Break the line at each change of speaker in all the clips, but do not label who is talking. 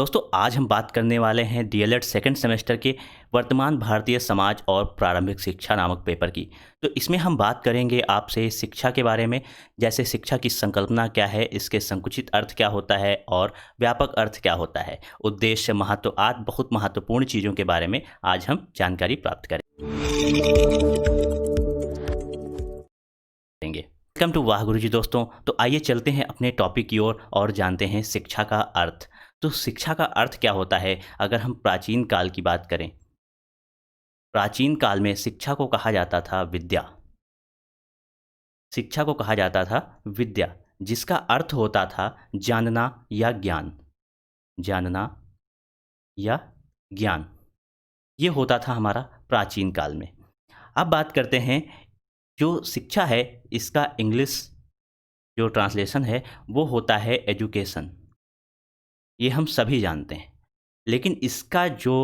दोस्तों आज हम बात करने वाले हैं डीएलएड सेकंड सेमेस्टर के वर्तमान भारतीय समाज और प्रारंभिक शिक्षा नामक पेपर की। तो इसमें हम बात करेंगे आपसे शिक्षा के बारे में, जैसे शिक्षा की संकल्पना क्या है, इसके संकुचित अर्थ क्या होता है और व्यापक अर्थ क्या होता है, उद्देश्य, महत्व आदि बहुत महत्वपूर्ण चीज़ों के बारे में आज हम जानकारी प्राप्त करेंगे। वेलकम टू वाह गुरुजी दोस्तों। तो आइए चलते हैं अपने टॉपिक की ओर और जानते हैं शिक्षा का अर्थ। तो शिक्षा का अर्थ क्या होता है? अगर हम प्राचीन काल की बात करें, प्राचीन काल में शिक्षा को कहा जाता था विद्या। शिक्षा को कहा जाता था विद्या, जिसका अर्थ होता था जानना या ज्ञान। जानना या ज्ञान, ये होता था हमारा प्राचीन काल में। अब बात करते हैं, जो शिक्षा है इसका इंग्लिश जो ट्रांसलेशन है वो होता है एजुकेशन। ये हम सभी जानते हैं, लेकिन इसका जो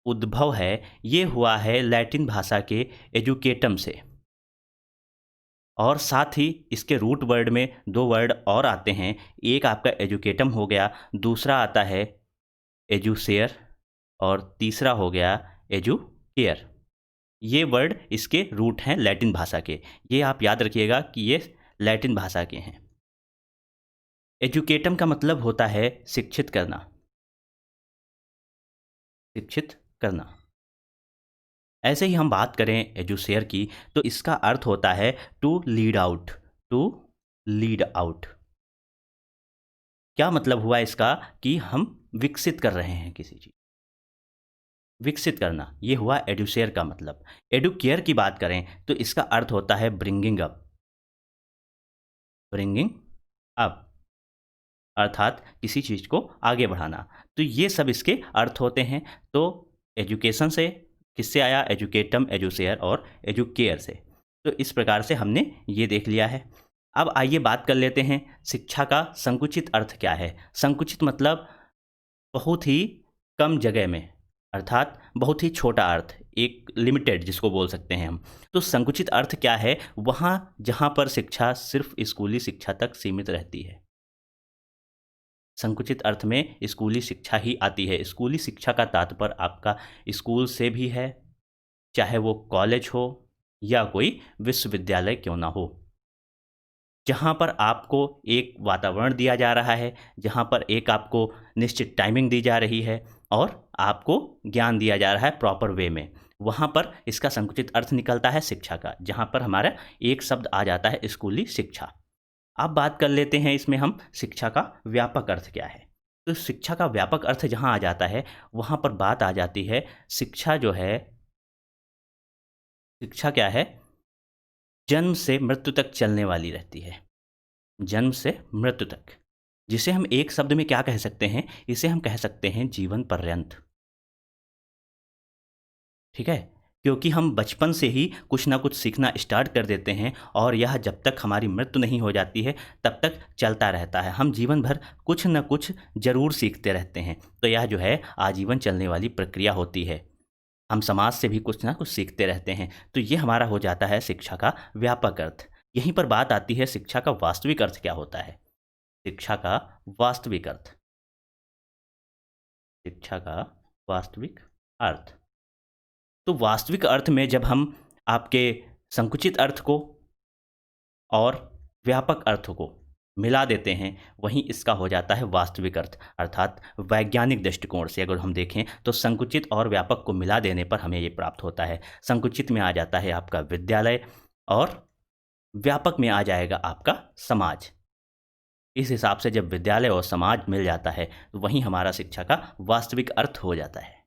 उद्भव है ये हुआ है लैटिन भाषा के एजुकेटम से, और साथ ही इसके रूट वर्ड में दो वर्ड और आते हैं। एक आपका एजुकेटम हो गया, दूसरा आता है एजुसेयर और तीसरा हो गया एजुकेयर। ये वर्ड इसके रूट हैं लैटिन भाषा के। ये आप याद रखिएगा कि ये लैटिन भाषा के हैं। एजुकेटम का मतलब होता है शिक्षित करना। शिक्षित करना। ऐसे ही हम बात करें एजुसेयर की, तो इसका अर्थ होता है to lead out. To lead out क्या मतलब हुआ इसका? कि हम विकसित कर रहे हैं किसी चीज, विकसित करना, ये हुआ एडुसेयर का मतलब। एडुकेयर की बात करें तो इसका अर्थ होता है ब्रिंगिंग अप। ब्रिंगिंग अप अर्थात किसी चीज को आगे बढ़ाना। तो ये सब इसके अर्थ होते हैं। तो एजुकेशन से किससे आया? एजुकेटम, एजुसेयर और एजुकेयर से। तो इस प्रकार से हमने ये देख लिया है। अब आइए बात कर लेते हैं शिक्षा का संकुचित अर्थ क्या है। संकुचित मतलब बहुत ही कम जगह में, अर्थात बहुत ही छोटा अर्थ, एक लिमिटेड जिसको बोल सकते हैं हम। तो संकुचित अर्थ क्या है? वहाँ जहाँ पर शिक्षा सिर्फ स्कूली शिक्षा तक सीमित रहती है। संकुचित अर्थ में स्कूली शिक्षा ही आती है। स्कूली शिक्षा का तात्पर्य आपका स्कूल से भी है, चाहे वो कॉलेज हो या कोई विश्वविद्यालय क्यों ना हो, जहाँ पर आपको एक वातावरण दिया जा रहा है, जहाँ पर एक आपको निश्चित टाइमिंग दी जा रही है और आपको ज्ञान दिया जा रहा है प्रॉपर वे में, वहाँ पर इसका संकुचित अर्थ निकलता है शिक्षा का, जहाँ पर हमारा एक शब्द आ जाता है स्कूली शिक्षा। अब बात कर लेते हैं इसमें हम शिक्षा का व्यापक अर्थ क्या है। तो शिक्षा का व्यापक अर्थ जहाँ आ जाता है वहाँ पर बात आ जाती है शिक्षा जो है, शिक्षा क्या है? जन्म से मृत्यु तक चलने वाली रहती है। जन्म से मृत्यु तक, जिसे हम एक शब्द में क्या कह सकते हैं? इसे हम कह सकते हैं जीवन पर्यंत। ठीक है, क्योंकि हम बचपन से ही कुछ ना कुछ सीखना स्टार्ट कर देते हैं और यह जब तक हमारी मृत्यु नहीं हो जाती है तब तक चलता रहता है। हम जीवन भर कुछ ना कुछ जरूर सीखते रहते हैं। तो यह जो है आजीवन चलने वाली प्रक्रिया होती है। हम समाज से भी कुछ ना कुछ सीखते रहते हैं। तो ये हमारा हो जाता है शिक्षा का व्यापक अर्थ। यहीं पर बात आती है शिक्षा का वास्तविक अर्थ क्या होता है। शिक्षा का वास्तविक अर्थ, शिक्षा का वास्तविक अर्थ। तो वास्तविक अर्थ में जब हम आपके संकुचित अर्थ को और व्यापक अर्थ को मिला देते हैं, वहीं इसका हो जाता है वास्तविक अर्थ। अर्थात वैज्ञानिक दृष्टिकोण से अगर हम देखें तो संकुचित और व्यापक को मिला देने पर हमें ये प्राप्त होता है। संकुचित में आ जाता है आपका विद्यालय और व्यापक में आ जाएगा आपका समाज। इस हिसाब से जब विद्यालय और समाज मिल जाता है तो वहीं हमारा शिक्षा का वास्तविक अर्थ हो जाता है।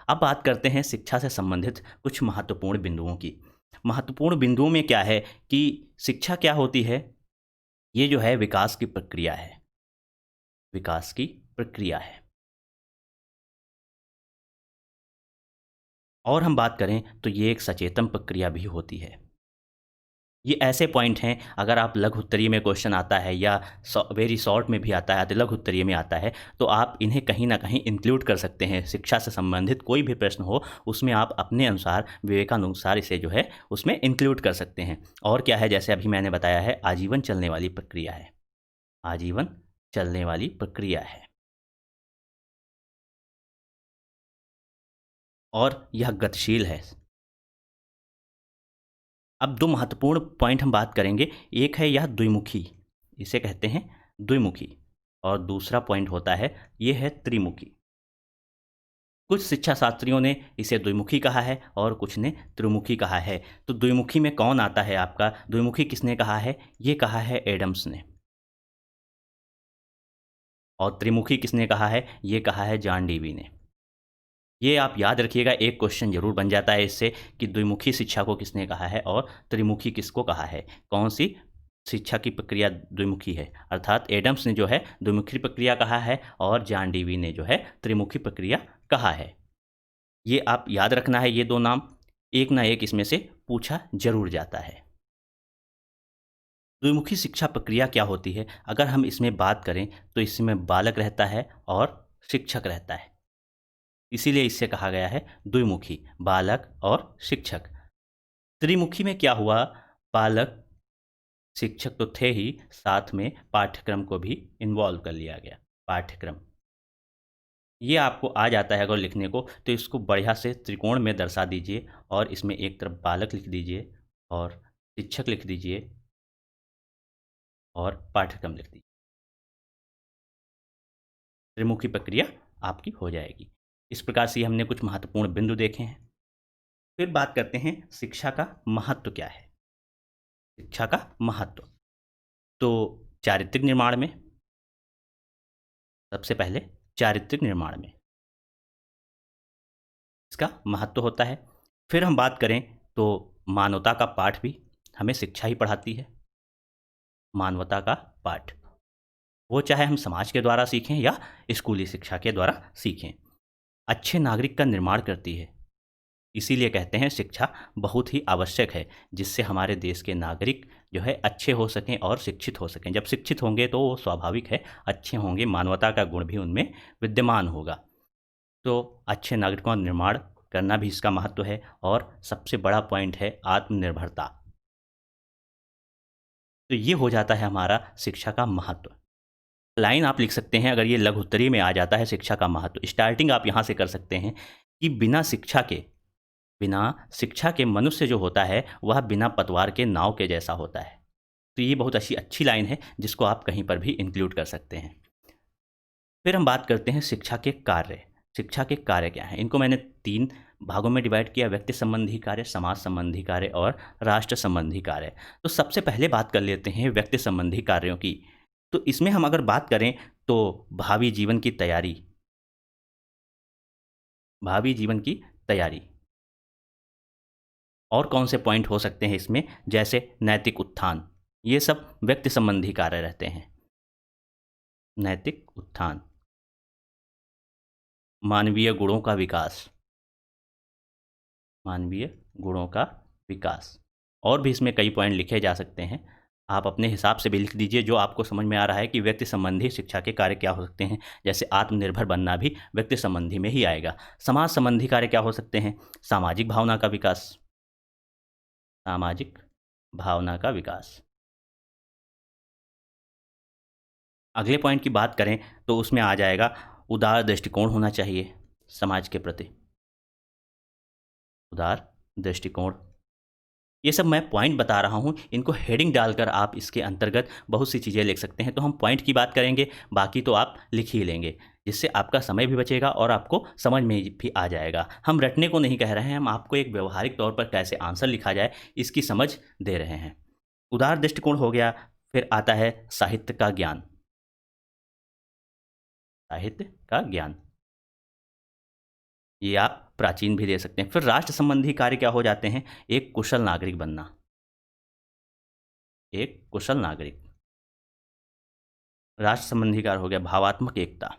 अब बात करते हैं शिक्षा से संबंधित कुछ महत्वपूर्ण बिंदुओं की। महत्वपूर्ण बिंदुओं में क्या है कि शिक्षा क्या होती है? ये जो है विकास की प्रक्रिया है। विकास की प्रक्रिया है। और हम बात करें तो ये एक सचेतन प्रक्रिया भी होती है। ये ऐसे पॉइंट हैं, अगर आप लघु उत्तरीय में क्वेश्चन आता है या वेरी शॉर्ट में भी आता है, तो लघु उत्तरीय में आता है, तो आप इन्हें कहीं ना कहीं इंक्लूड कर सकते हैं। शिक्षा से संबंधित कोई भी प्रश्न हो उसमें आप अपने अनुसार, विवेकानुसार इसे जो है उसमें इंक्लूड कर सकते हैं। और क्या है, जैसे अभी मैंने बताया है, आजीवन चलने वाली प्रक्रिया है। आजीवन चलने वाली प्रक्रिया है। और यह गतिशील है। अब दो महत्वपूर्ण पॉइंट हम बात करेंगे। एक है यह द्विमुखी, इसे कहते हैं द्विमुखी, और दूसरा पॉइंट होता है ये है त्रिमुखी। कुछ शिक्षा शास्त्रियों ने इसे द्विमुखी कहा है और कुछ ने त्रिमुखी कहा है। तो द्विमुखी में कौन आता है आपका? द्विमुखी किसने कहा है? ये कहा है एडम्स ने। और त्रिमुखी किसने कहा है? ये कहा है जॉन डीवी ने। ये आप याद रखिएगा, एक क्वेश्चन जरूर बन जाता है इससे कि द्विमुखी शिक्षा को किसने कहा है और त्रिमुखी किसको कहा है। कौन सी शिक्षा की प्रक्रिया द्विमुखी है? अर्थात एडम्स ने जो है द्विमुखी प्रक्रिया कहा है और जॉन डीवी ने जो है त्रिमुखी प्रक्रिया कहा है। ये आप याद रखना है, ये दो नाम एक ना एक इसमें से पूछा जरूर जाता है। द्विमुखी शिक्षा प्रक्रिया क्या होती है? अगर हम इसमें बात करें तो इसमें बालक रहता है और शिक्षक रहता है, इसीलिए इससे कहा गया है द्विमुखी, बालक और शिक्षक। त्रिमुखी में क्या हुआ? बालक शिक्षक तो थे ही, साथ में पाठ्यक्रम को भी इन्वॉल्व कर लिया गया। पाठ्यक्रम ये आपको आ जाता है अगर लिखने को, तो इसको बढ़िया से त्रिकोण में दर्शा दीजिए और इसमें एक तरफ बालक लिख दीजिए और शिक्षक लिख दीजिए और पाठ्यक्रम लिख दीजिए। त्रिमुखी प्रक्रिया आपकी हो जाएगी। इस प्रकार से हमने कुछ महत्वपूर्ण बिंदु देखे हैं। फिर बात करते हैं शिक्षा का महत्व क्या है। शिक्षा का महत्व तो चारित्रिक निर्माण में, सबसे पहले चारित्रिक निर्माण में इसका महत्व होता है। फिर हम बात करें तो मानवता का पाठ भी हमें शिक्षा ही पढ़ाती है। मानवता का पाठ, वो चाहे हम समाज के द्वारा सीखें या स्कूली शिक्षा के द्वारा सीखें, अच्छे नागरिक का निर्माण करती है। इसीलिए कहते हैं शिक्षा बहुत ही आवश्यक है, जिससे हमारे देश के नागरिक जो है अच्छे हो सकें और शिक्षित हो सकें। जब शिक्षित होंगे तो वो स्वाभाविक है अच्छे होंगे, मानवता का गुण भी उनमें विद्यमान होगा। तो अच्छे नागरिकों का निर्माण करना भी इसका महत्व है। और सबसे बड़ा पॉइंट है आत्मनिर्भरता। तो ये हो जाता है हमारा शिक्षा का महत्व। लाइन आप लिख सकते हैं, अगर ये लघु उत्तरीय में आ जाता है शिक्षा का महत्व। स्टार्टिंग आप यहाँ से कर सकते हैं कि बिना शिक्षा के मनुष्य जो होता है वह बिना पतवार के नाव के जैसा होता है। तो ये बहुत अच्छी लाइन है जिसको आप कहीं पर भी इंक्लूड कर सकते हैं। फिर हम बात करते हैं शिक्षा के कार्य। शिक्षा के कार्य क्या हैं? इनको मैंने 3 भागों में डिवाइड किया: व्यक्ति संबंधी कार्य, समाज संबंधी कार्य और राष्ट्र संबंधी कार्य। तो सबसे पहले बात कर लेते हैं व्यक्ति संबंधी कार्यों की। तो इसमें हम अगर बात करें तो भावी जीवन की तैयारी, और कौन से पॉइंट हो सकते हैं इसमें, जैसे नैतिक उत्थान, ये सब व्यक्ति संबंधी कार्य रहते हैं। नैतिक उत्थान, मानवीय गुणों का विकास, और भी इसमें कई पॉइंट लिखे जा सकते हैं। आप अपने हिसाब से भी लिख दीजिए जो आपको समझ में आ रहा है कि व्यक्ति संबंधी शिक्षा के कार्य क्या हो सकते हैं। जैसे आत्मनिर्भर बनना भी व्यक्ति संबंधी में ही आएगा। समाज संबंधी कार्य क्या हो सकते हैं? सामाजिक भावना का विकास। अगले पॉइंट की बात करें तो उसमें आ जाएगा उदार दृष्टिकोण होना चाहिए समाज के प्रति। उदार दृष्टिकोण, ये सब मैं पॉइंट बता रहा हूँ, इनको हेडिंग डालकर आप इसके अंतर्गत बहुत सी चीज़ें लिख सकते हैं। तो हम पॉइंट की बात करेंगे, बाकी तो आप लिख ही लेंगे, जिससे आपका समय भी बचेगा और आपको समझ में भी आ जाएगा। हम रटने को नहीं कह रहे हैं, हम आपको एक व्यवहारिक तौर पर कैसे आंसर लिखा जाए इसकी समझ दे रहे हैं। उदार दृष्टिकोण हो गया। फिर आता है साहित्य का ज्ञान। ये आप प्राचीन भी दे सकते हैं। फिर राष्ट्र संबंधी कार्य क्या हो जाते हैं? एक कुशल नागरिक बनना, राष्ट्र संबंधी कार्य हो गया भावात्मक एकता।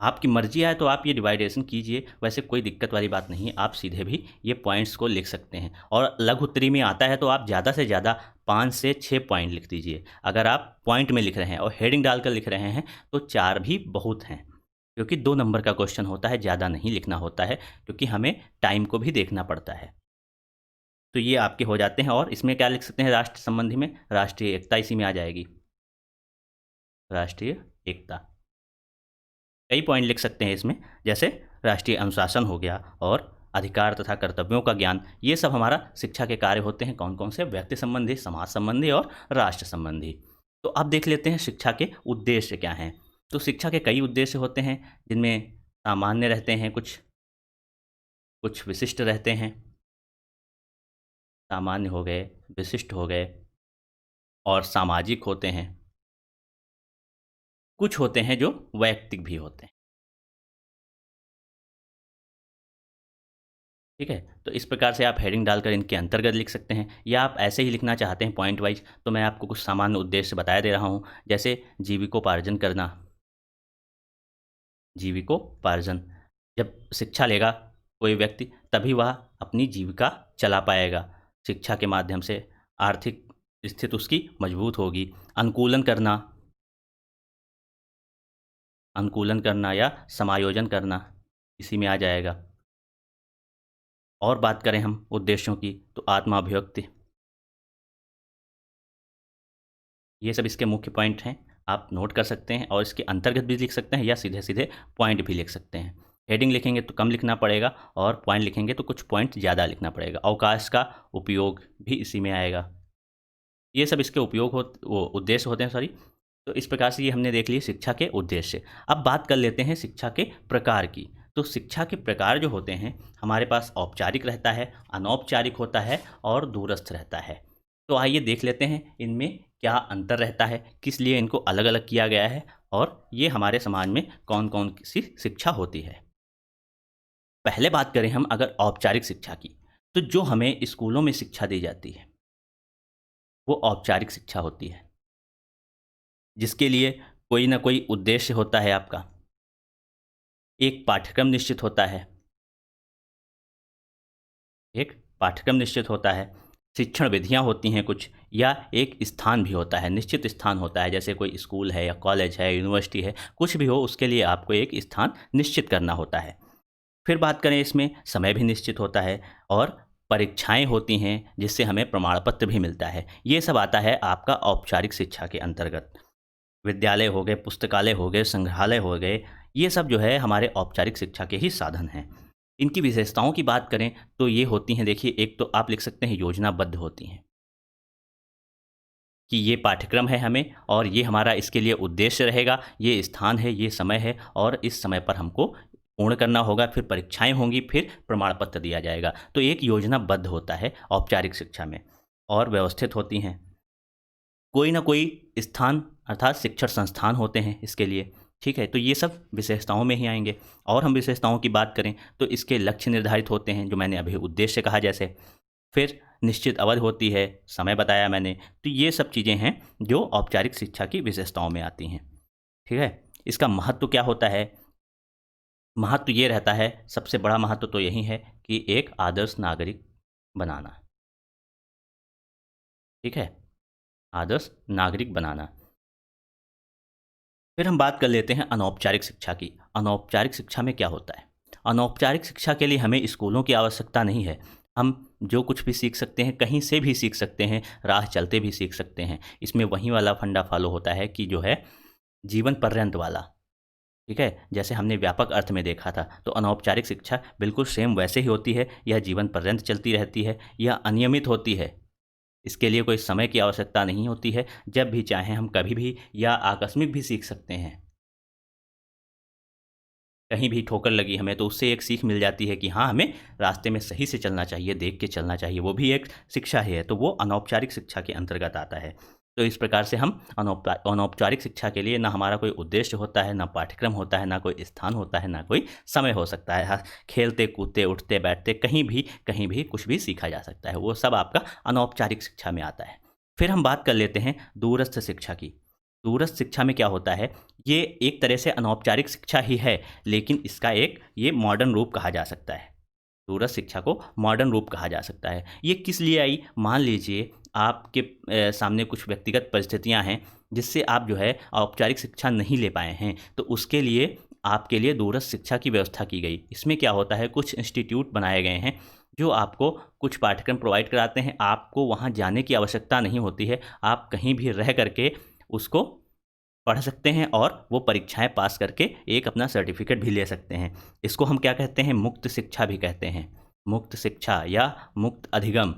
आपकी मर्जी आए तो आप ये डिवाइडेशन कीजिए, वैसे कोई दिक्कत वाली बात नहीं है, आप सीधे भी ये पॉइंट्स को लिख सकते हैं। और लघु उत्तरी में आता है तो आप ज़्यादा से ज़्यादा 5 से 6 पॉइंट लिख दीजिए। अगर आप पॉइंट में लिख रहे हैं और हेडिंग डालकर लिख रहे हैं तो 4 भी बहुत हैं, क्योंकि 2 नंबर का क्वेश्चन होता है, ज़्यादा नहीं लिखना होता है, क्योंकि हमें टाइम को भी देखना पड़ता है। तो ये आपके हो जाते हैं। और इसमें क्या लिख सकते हैं राष्ट्र संबंधी में? राष्ट्रीय एकता इसी में आ जाएगी, राष्ट्रीय एकता। कई पॉइंट लिख सकते हैं इसमें, जैसे राष्ट्रीय अनुशासन हो गया और अधिकार तथा कर्तव्यों का ज्ञान। ये सब हमारा शिक्षा के कार्य होते हैं। कौन कौन से? व्यक्ति संबंधी, समाज संबंधी और राष्ट्र संबंधी। तो अब देख लेते हैं शिक्षा के उद्देश्य क्या हैं। तो शिक्षा के कई उद्देश्य होते हैं, जिनमें सामान्य रहते हैं, कुछ विशिष्ट रहते हैं। सामान्य हो गए, विशिष्ट हो गए और सामाजिक होते हैं। कुछ होते हैं जो वैयक्तिक भी होते हैं। ठीक है, तो इस प्रकार से आप हेडिंग डालकर इनके अंतर्गत लिख सकते हैं, या आप ऐसे ही लिखना चाहते हैं पॉइंट वाइज, तो मैं आपको कुछ सामान्य उद्देश्य बता दे रहा हूँ। जैसे जीविकोपार्जन करना, जीविकोपार्जन, जब शिक्षा लेगा कोई व्यक्ति तभी वह अपनी जीविका चला पाएगा। शिक्षा के माध्यम से आर्थिक स्थिति उसकी मजबूत होगी। अनुकूलन करना या समायोजन करना इसी में आ जाएगा। और बात करें हम उद्देश्यों की, तो आत्माभिव्यक्ति, ये सब इसके मुख्य पॉइंट हैं। आप नोट कर सकते हैं और इसके अंतर्गत भी लिख सकते हैं या सीधे सीधे पॉइंट भी लिख सकते हैं। हेडिंग लिखेंगे तो कम लिखना पड़ेगा और पॉइंट लिखेंगे तो कुछ पॉइंट ज़्यादा लिखना पड़ेगा। अवकाश का उपयोग भी इसी में आएगा। ये सब इसके उद्देश्य होते हैं, सॉरी। तो इस प्रकार से ये हमने देख लिए शिक्षा के उद्देश्य। अब बात कर लेते हैं शिक्षा के प्रकार की। तो शिक्षा के प्रकार जो होते हैं हमारे पास औपचारिक रहता है, अनौपचारिक होता है और दूरस्थ रहता है। तो आइए देख लेते हैं इनमें क्या अंतर रहता है, किस लिए इनको अलग अलग किया गया है और ये हमारे समाज में कौन कौन सी शिक्षा होती है। पहले बात करें हम अगर औपचारिक शिक्षा की, तो जो हमें स्कूलों में शिक्षा दी जाती है वो औपचारिक शिक्षा होती है, जिसके लिए कोई ना कोई उद्देश्य होता है आपका। एक पाठ्यक्रम निश्चित होता है, शिक्षण विधियां होती हैं कुछ, या एक स्थान भी होता है, निश्चित स्थान होता है। जैसे कोई स्कूल है या कॉलेज है, यूनिवर्सिटी है, कुछ भी हो, उसके लिए आपको एक स्थान निश्चित करना होता है। फिर बात करें इसमें समय भी निश्चित होता है और परीक्षाएं होती हैं जिससे हमें प्रमाण पत्र भी मिलता है। ये सब आता है आपका औपचारिक शिक्षा के अंतर्गत। विद्यालय हो गए, पुस्तकालय हो गए, संग्रहालय हो गए, ये सब जो है हमारे औपचारिक शिक्षा के ही साधन हैं। इनकी विशेषताओं की बात करें तो ये होती हैं, देखिए, एक तो आप लिख सकते हैं योजनाबद्ध होती हैं, कि ये पाठ्यक्रम है हमें और ये हमारा इसके लिए उद्देश्य रहेगा, ये स्थान है, ये समय है और इस समय पर हमको पूर्ण करना होगा, फिर परीक्षाएं होंगी, फिर प्रमाण पत्र दिया जाएगा। तो एक योजनाबद्ध होता है औपचारिक शिक्षा में। और व्यवस्थित होती हैं, कोई ना कोई स्थान अर्थात शिक्षण संस्थान होते हैं इसके लिए। ठीक है, तो ये सब विशेषताओं में ही आएंगे। और हम विशेषताओं की बात करें तो इसके लक्ष्य निर्धारित होते हैं, जो मैंने अभी उद्देश्य कहा जैसे। फिर निश्चित अवधि होती है, समय बताया मैंने। तो ये सब चीज़ें हैं जो औपचारिक शिक्षा की विशेषताओं में आती हैं। ठीक है, इसका महत्व क्या होता है? महत्व ये रहता है, सबसे बड़ा महत्व तो यही है कि एक आदर्श नागरिक बनाना। ठीक है, आदर्श नागरिक बनाना। फिर हम बात कर लेते हैं अनौपचारिक शिक्षा की। अनौपचारिक शिक्षा में क्या होता है? अनौपचारिक शिक्षा के लिए हमें स्कूलों की आवश्यकता नहीं है। हम जो कुछ भी सीख सकते हैं, कहीं से भी सीख सकते हैं, राह चलते भी सीख सकते हैं। इसमें वही वाला फंडा फॉलो होता है कि जो है जीवन पर्यंत वाला। ठीक है, जैसे हमने व्यापक अर्थ में देखा था, तो अनौपचारिक शिक्षा बिल्कुल सेम वैसे ही होती है। यह जीवन पर्यंत चलती रहती है, यह अनियमित होती है। इसके लिए कोई समय की आवश्यकता नहीं होती है, जब भी चाहें हम कभी भी या आकस्मिक भी सीख सकते हैं। कहीं भी ठोकर लगी हमें तो उससे एक सीख मिल जाती है कि हाँ, हमें रास्ते में सही से चलना चाहिए, देख के चलना चाहिए, वो भी एक शिक्षा ही है। तो वो अनौपचारिक शिक्षा के अंतर्गत आता है। तो इस प्रकार से हम अनौपचारिक शिक्षा के लिए ना हमारा कोई उद्देश्य होता है, ना पाठ्यक्रम होता है, ना कोई स्थान होता है, ना कोई समय हो सकता है। हाँ, खेलते कूदते उठते बैठते कहीं भी कुछ भी सीखा जा सकता है। वो सब आपका अनौपचारिक शिक्षा में आता है। फिर हम बात कर लेते हैं दूरस्थ शिक्षा की। दूरस्थ शिक्षा में क्या होता है? ये एक तरह से अनौपचारिक शिक्षा ही है, लेकिन इसका एक ये मॉडर्न रूप कहा जा सकता है। दूरस्थ शिक्षा को मॉडर्न रूप कहा जा सकता है। ये किस लिए आई? मान लीजिए आपके सामने कुछ व्यक्तिगत परिस्थितियां हैं जिससे आप जो है औपचारिक शिक्षा नहीं ले पाए हैं, तो उसके लिए आपके लिए दूरस्थ शिक्षा की व्यवस्था की गई। इसमें क्या होता है, कुछ इंस्टीट्यूट बनाए गए हैं जो आपको कुछ पाठ्यक्रम प्रोवाइड कराते हैं। आपको वहाँ जाने की आवश्यकता नहीं होती है, आप कहीं भी रह करके उसको पढ़ सकते हैं और वो परीक्षाएं पास करके एक अपना सर्टिफिकेट भी ले सकते हैं। इसको हम क्या कहते हैं? मुक्त शिक्षा भी कहते हैं। मुक्त शिक्षा या मुक्त अधिगम,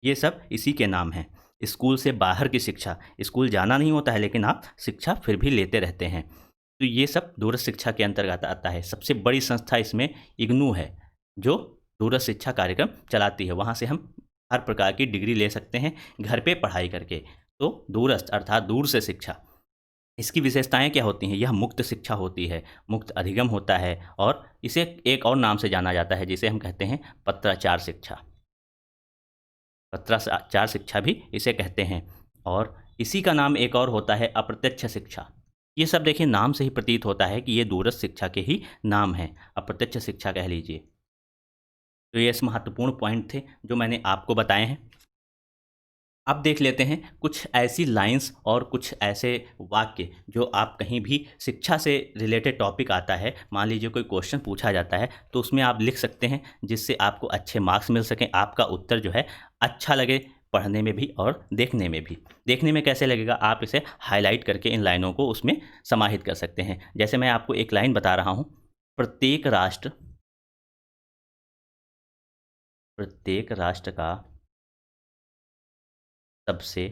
ये सब इसी के नाम हैं। स्कूल से बाहर की शिक्षा, स्कूल जाना नहीं होता है लेकिन आप शिक्षा फिर भी लेते रहते हैं, तो ये सब दूरस्थ शिक्षा के अंतर्गत आता है। सबसे बड़ी संस्था इसमें इग्नू है, जो दूरस्थ शिक्षा कार्यक्रम चलाती है। वहाँ से हम हर प्रकार की डिग्री ले सकते हैं घर पे पढ़ाई करके। तो दूरस्थ अर्थात दूर से शिक्षा, इसकी विशेषताएं क्या होती हैं? यह मुक्त शिक्षा होती है, मुक्त अधिगम होता है, और इसे एक और नाम से जाना जाता है जिसे हम कहते हैं पत्राचार शिक्षा। पत्राचार शिक्षा भी इसे कहते हैं। और इसी का नाम एक और होता है अप्रत्यक्ष शिक्षा। ये सब देखिए नाम से ही प्रतीत होता है कि ये दूरस्थ शिक्षा के ही नाम हैं, अप्रत्यक्ष शिक्षा कह लीजिए। तो ये महत्वपूर्ण पॉइंट थे जो मैंने आपको बताए हैं। अब देख लेते हैं कुछ ऐसी लाइंस और कुछ ऐसे वाक्य जो आप कहीं भी शिक्षा से रिलेटेड टॉपिक आता है, मान लीजिए कोई क्वेश्चन पूछा जाता है, तो उसमें आप लिख सकते हैं जिससे आपको अच्छे मार्क्स मिल सकें, आपका उत्तर जो है अच्छा लगे पढ़ने में भी और देखने में भी। देखने में कैसे लगेगा? आप इसे हाईलाइट करके इन लाइनों को उसमें समाहित कर सकते हैं। जैसे मैं आपको एक लाइन बता रहा हूँ, प्रत्येक राष्ट्र का सबसे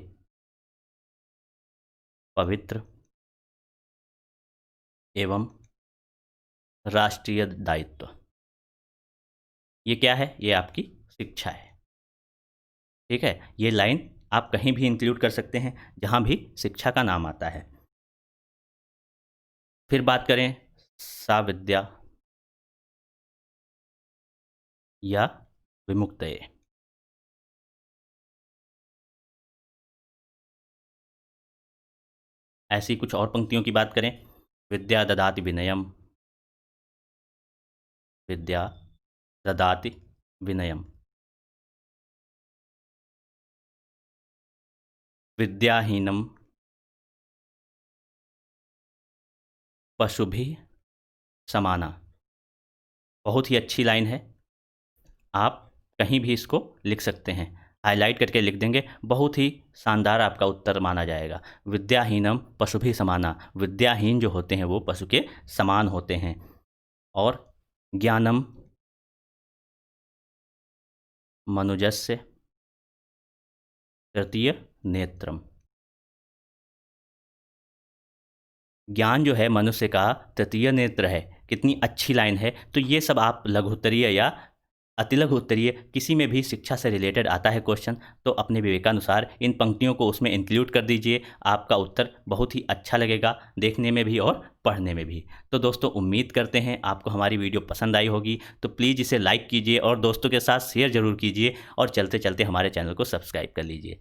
पवित्र एवं राष्ट्रीय दायित्व, ये क्या है? ये आपकी शिक्षा है। ठीक है, ये लाइन आप कहीं भी इंक्लूड कर सकते हैं जहां भी शिक्षा का नाम आता है। फिर बात करें सा विद्या या विमुक्तये। ऐसी कुछ और पंक्तियों की बात करें, विद्या ददाति विनयम, विद्या ददाति विनयम, विद्याहीनम पशुभिः समाना। बहुत ही अच्छी लाइन है, आप कहीं भी इसको लिख सकते हैं, हाईलाइट करके लिख देंगे, बहुत ही शानदार आपका उत्तर माना जाएगा। विद्याहीनम पशुभिः समाना, विद्याहीन जो होते हैं वो पशु के समान होते हैं। और ज्ञानम मनुजस्य तृतीय नेत्रम, ज्ञान जो है मनुष्य का तृतीय नेत्र है। कितनी अच्छी लाइन है। तो ये सब आप लघुत्तरीय या अतिलघु उत्तरीय किसी में भी शिक्षा से रिलेटेड आता है क्वेश्चन, तो अपने विवेकानुसार इन पंक्तियों को उसमें इंक्लूड कर दीजिए, आपका उत्तर बहुत ही अच्छा लगेगा देखने में भी और पढ़ने में भी। तो दोस्तों, उम्मीद करते हैं आपको हमारी वीडियो पसंद आई होगी, तो प्लीज़ इसे लाइक कीजिए और दोस्तों के साथ शेयर ज़रूर कीजिए, और चलते चलते हमारे चैनल को सब्सक्राइब कर लीजिए।